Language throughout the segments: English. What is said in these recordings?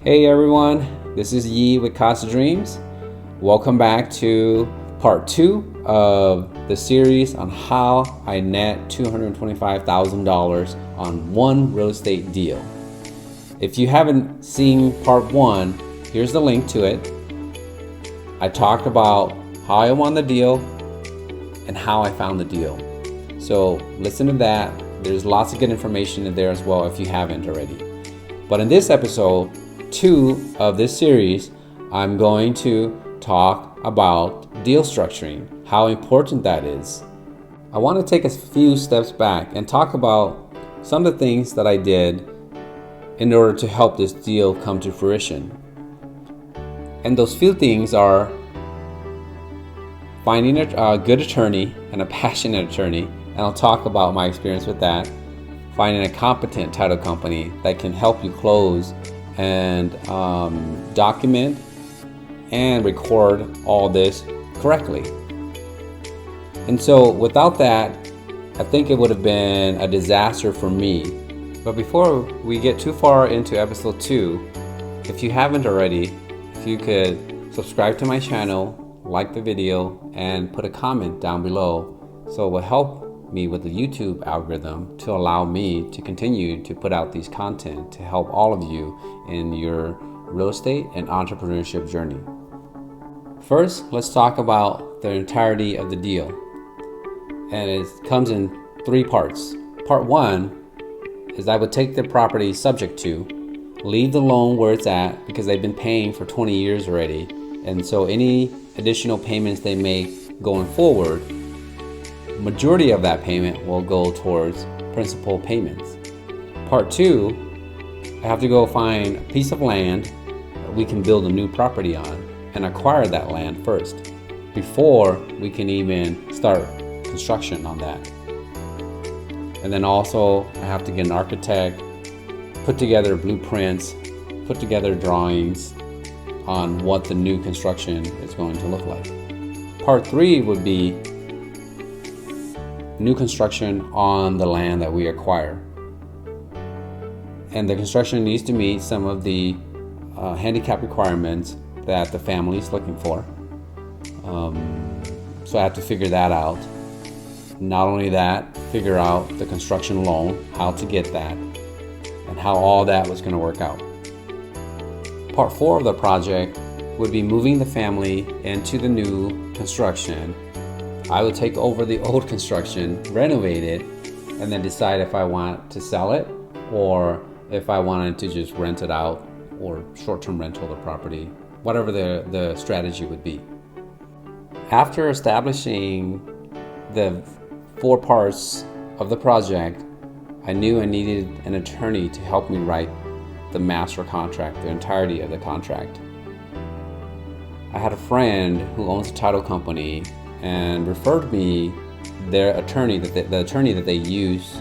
Hey everyone, this is Yi with Casa Dreams. Welcome back to part 2 of the series on how I net $225,000 on one real estate deal. If you haven't seen part 1, here's the link to it. I talked about how I won the deal and how I found the deal. So listen to that. There's lots of good information in there as well if you haven't already. But in this episode 2 of this series, I'm going to talk about deal structuring, how important that is. I want to take a few steps back and talk about some of the things that I did in order to help this deal come to fruition. And those few things are finding a good attorney and a passionate attorney, and I'll talk about my experience with that. Finding a competent title company that can help you close and document and record all this correctly. And so without that, I think it would have been a disaster for me. But before we get too far into episode 2, if you haven't already, if you could subscribe to my channel, like the video, and put a comment down below, so it will help me with the YouTube algorithm to allow me to continue to put out these content to help all of you in your real estate and entrepreneurship journey. First, let's talk about the entirety of the deal. And it comes in 3 parts. Part 1 is I would take the property subject to, leave the loan where it's at because they've been paying for 20 years already. And so any additional payments they make going forward, majority of that payment will go towards principal payments. Part 2, I have to go find a piece of land that we can build a new property on and acquire that land first before we can even start construction on that. And then also I have to get an architect, put together blueprints, put together drawings on what the new construction is going to look like. Part 3 would be new construction on the land that we acquire. And the construction needs to meet some of the handicap requirements that the family is looking for. So I have to figure that out. Not only that, figure out the construction loan, how to get that, and how all that was going to work out. Part 4 of the project would be moving the family into the new construction. I would take over the old construction, renovate it, and then decide if I want to sell it or if I wanted to just rent it out or short-term rental the property, whatever the strategy would be. After establishing the 4 parts of the project, I knew I needed an attorney to help me write the master contract, the entirety of the contract. I had a friend who owns a title company and referred me their attorney, the attorney that they use,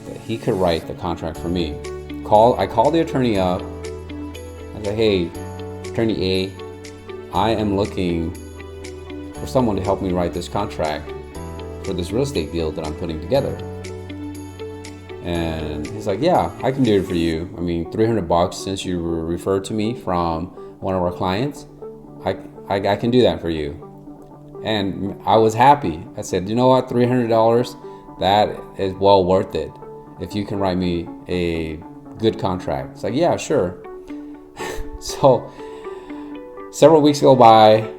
that he could write the contract for me. I called the attorney up. I said, hey, attorney A, I am looking for someone to help me write this contract for this real estate deal that I'm putting together. And he's like, yeah, I can do it for you. I mean, $300 since you were referred to me from one of our clients, I can do that for you. And I was happy. I said, you know what, $300, that is well worth it if you can write me a good contract. It's like, yeah, sure. So several weeks go by.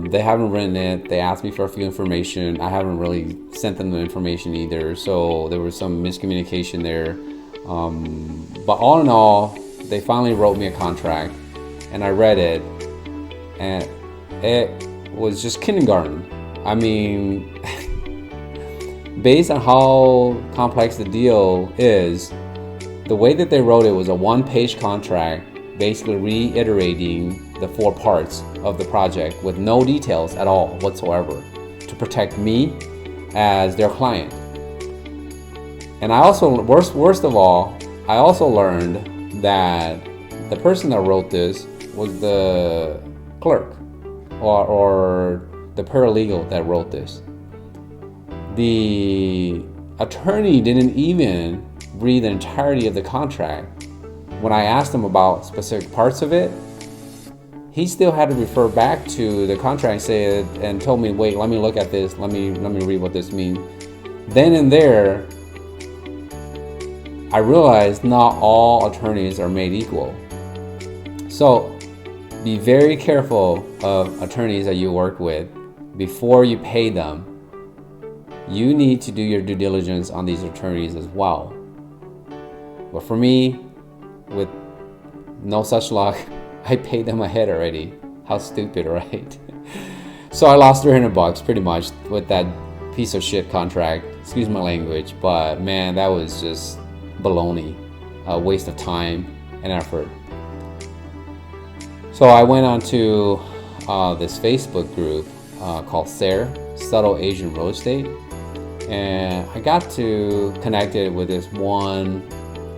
They haven't written it. They asked me for a few information. I haven't really sent them the information either. So there was some miscommunication there. But all in all, they finally wrote me a contract and I read it, and it was just kindergarten. I mean, based on how complex the deal is, the way that they wrote it was a 1-page contract, basically reiterating the 4 parts of the project with no details at all whatsoever to protect me as their client. And I also, worst of all, I also learned that the person that wrote this was the clerk or the paralegal that wrote this. The attorney didn't even read the entirety of the contract when I asked him about specific parts of it, he still had to refer back to the contract and told me, wait, let me look at this. Let me read what this means. Then and there, I realized not all attorneys are made equal. So be very careful of attorneys that you work with. Before you pay them, you need to do your due diligence on these attorneys as well. But for me, with no such luck, I paid them ahead already. How stupid, right? So I lost $300 pretty much with that piece of shit contract. Excuse my language, but man, that was just baloney. A waste of time and effort. So I went on to this Facebook group called SARE, Subtle Asian Real Estate. And I got to connected with this one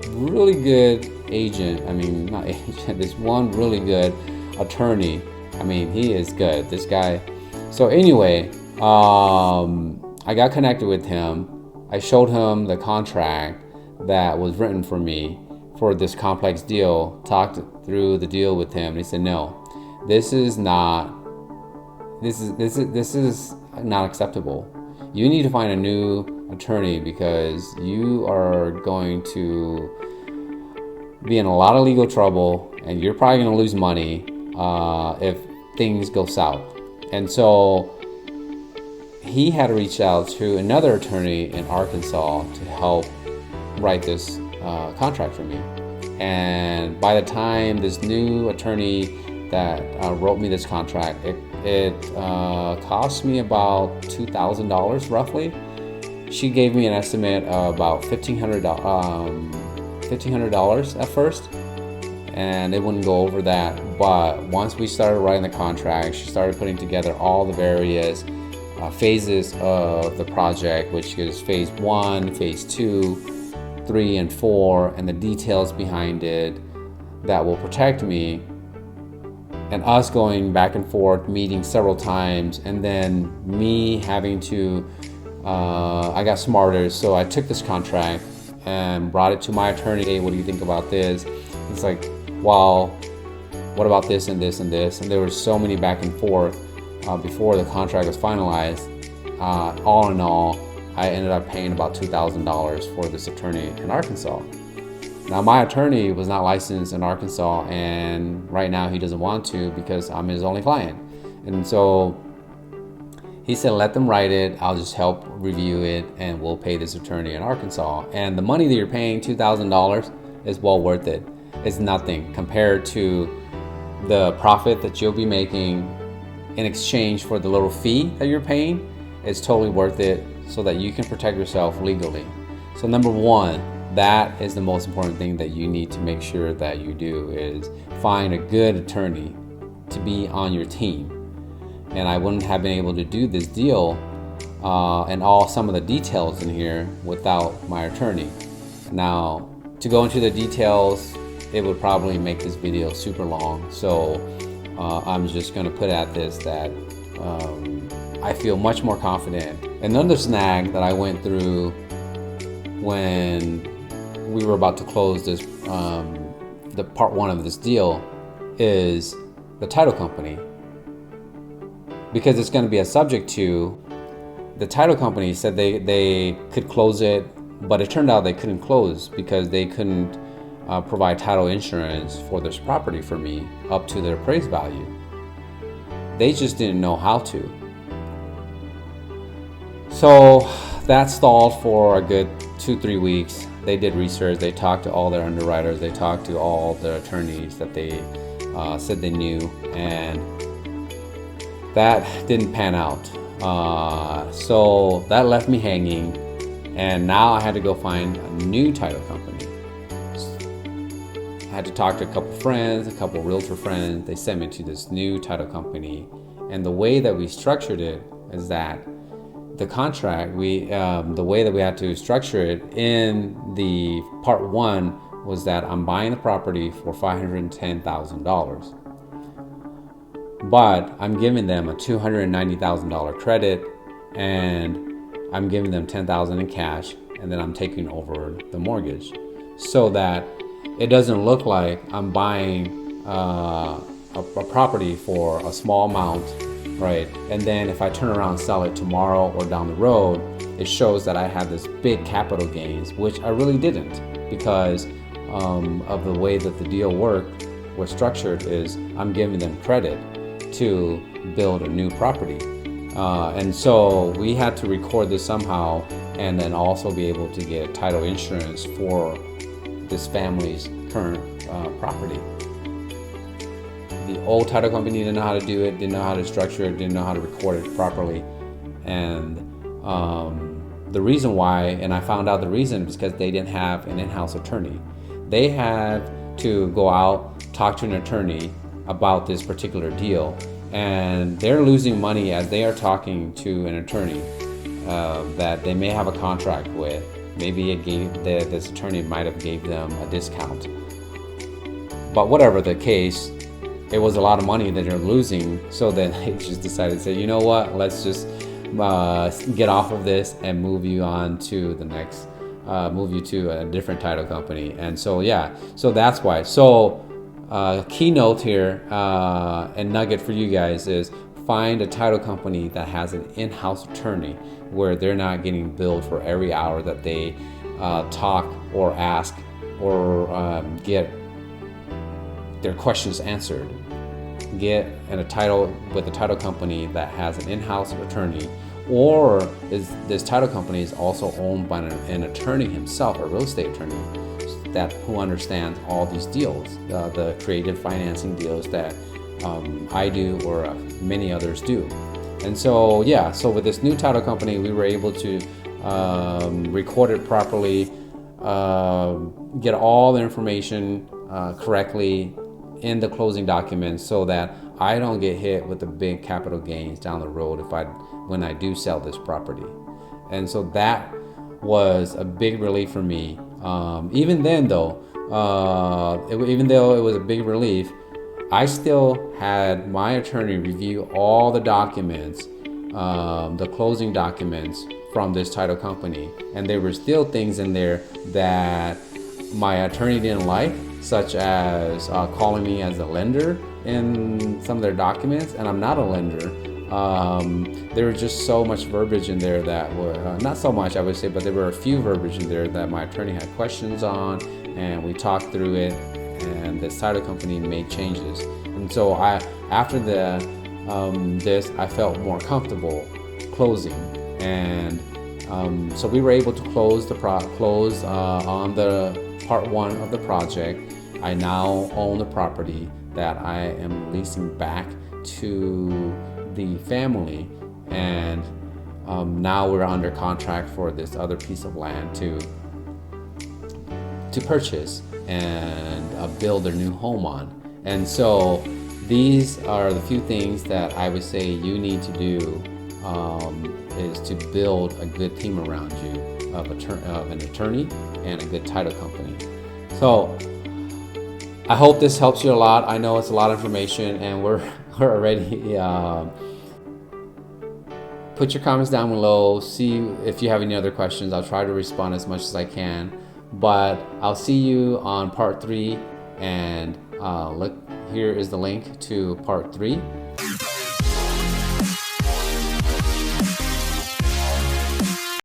really good agent. I mean, not agent, this one really good attorney. I mean, he is good, this guy. So anyway, I got connected with him. I showed him the contract that was written for me for this complex deal, talked through the deal with him. And he said, no, this is not acceptable. You need to find a new attorney because you are going to be in a lot of legal trouble and you're probably going to lose money if things go south. And so he had reached out to another attorney in Arkansas to help write this contract for me. And by the time this new attorney that wrote me this contract, it cost me about $2,000 roughly. She gave me an estimate of about $1,500 at first, and it wouldn't go over that. But once we started writing the contract, she started putting together all the various phases of the project, which is phase 1, phase 2, 3, and 4, and the details behind it that will protect me. And us going back and forth, meeting several times, and then me having to, I got smarter. So I took this contract and brought it to my attorney. Hey, what do you think about this? It's like, well, what about this and this and this? And there were so many back and forth before the contract was finalized. All in all, I ended up paying about $2,000 for this attorney in Arkansas. Now, my attorney was not licensed in Arkansas, and right now he doesn't want to because I'm his only client. And so he said, let them write it. I'll just help review it, and we'll pay this attorney in Arkansas. And the money that you're paying, $2,000, is well worth it. It's nothing compared to the profit that you'll be making in exchange for the little fee that you're paying. It's totally worth it so that you can protect yourself legally. So number one, that is the most important thing that you need to make sure that you do, is find a good attorney to be on your team. And I wouldn't have been able to do this deal and some of the details in here without my attorney. Now, to go into the details, it would probably make this video super long. So I'm just gonna put at this that I feel much more confident. Another snag that I went through when we were about to close this, the part 1 of this deal, is the title company. Because it's going to be a subject to, the title company said they could close it, but it turned out they couldn't close because they couldn't provide title insurance for this property for me up to their appraised value. They just didn't know how to. So that stalled for a good 2-3 weeks. They did research, they talked to all their underwriters, they talked to all the attorneys that they said they knew, and that didn't pan out. So that left me hanging, and now I had to go find a new title company. I had to talk to a couple friends, a couple realtor friends. They sent me to this new title company, and the way that we structured it is that the contract, the way that we had to structure it in the part 1 was that I'm buying the property for $510,000, but I'm giving them a $290,000 credit, and I'm giving them $10,000 in cash, and then I'm taking over the mortgage, so that it doesn't look like I'm buying a property for a small amount, right? And then if I turn around and sell it tomorrow or down the road, it shows that I had this big capital gains, which I really didn't, because of the way that the deal was structured is I'm giving them credit to build a new property. And so we had to record this somehow and then also be able to get title insurance for this family's current property. The old title company didn't know how to do it, didn't know how to structure it, didn't know how to record it properly. And the reason why, and I found out the reason, is because they didn't have an in-house attorney. They had to go out, talk to an attorney about this particular deal, and they're losing money as they are talking to an attorney that they may have a contract with. Maybe this attorney might have gave them a discount. But whatever the case, it was a lot of money that they're losing. So then they just decided to say, you know what, let's just get off of this and move you on to the next, move you to a different title company. And so, yeah, so that's why. So keynote here and nugget for you guys is find a title company that has an in-house attorney where they're not getting billed for every hour that they talk or ask or get their questions answered. Get a title with a title company that has an in-house attorney, or this title company is also owned by an attorney himself, a real estate attorney, who understands all these deals, the creative financing deals that I do or many others do. And so, yeah, so with this new title company, we were able to record it properly, get all the information correctly in the closing documents so that I don't get hit with the big capital gains down the road when I do sell this property. And so that was a big relief for me. Even then though, even though it was a big relief, I still had my attorney review all the documents, the closing documents from this title company. And there were still things in there that my attorney didn't like, such as calling me as a lender in some of their documents, and I'm not a lender. There was just so much verbiage in there that were, not so much I would say, but there were a few verbiage in there that my attorney had questions on, and we talked through it, and this title company made changes. And so after this, I felt more comfortable closing, and so we were able to close on the part one of the project. I now own the property that I am leasing back to the family, and now we're under contract for this other piece of land to purchase and build their new home on. And so these are the few things that I would say you need to do, is to build a good team around you of an attorney and a good title company. So I hope this helps you a lot. I know it's a lot of information, and we're already put your comments down below. See if you have any other questions. I'll try to respond as much as I can, but I'll see you on part 3. And look, here is the link to part 3.